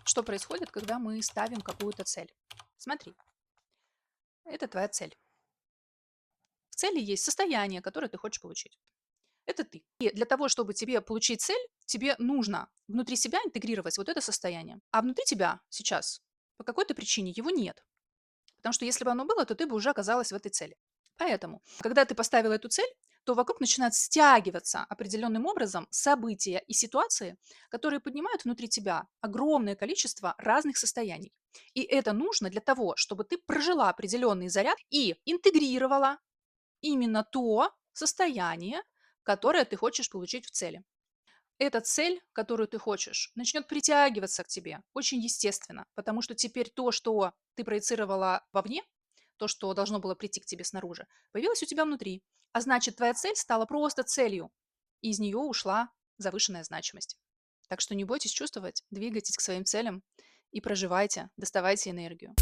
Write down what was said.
Что происходит, когда мы ставим какую-то цель? Смотри, это твоя цель. В цели есть состояние, которое ты хочешь получить. Это ты. И для того, чтобы тебе получить цель, тебе нужно внутри себя интегрировать вот это состояние. А внутри тебя сейчас по какой-то причине его нет. Потому что если бы оно было, то ты бы уже оказалась в этой цели. Поэтому, когда ты поставила эту цель, то вокруг начинают стягиваться определенным образом события и ситуации, которые поднимают внутри тебя огромное количество разных состояний. И это нужно для того, чтобы ты прожила определенный заряд и интегрировала именно то состояние, которое ты хочешь получить в цели. Эта цель, которую ты хочешь, начнет притягиваться к тебе очень естественно, потому что теперь то, что ты проецировала вовне, то, что должно было прийти к тебе снаружи, появилось у тебя внутри. А значит, твоя цель стала просто целью, и из нее ушла завышенная значимость. Так что не бойтесь чувствовать, двигайтесь к своим целям и проживайте, доставайте энергию.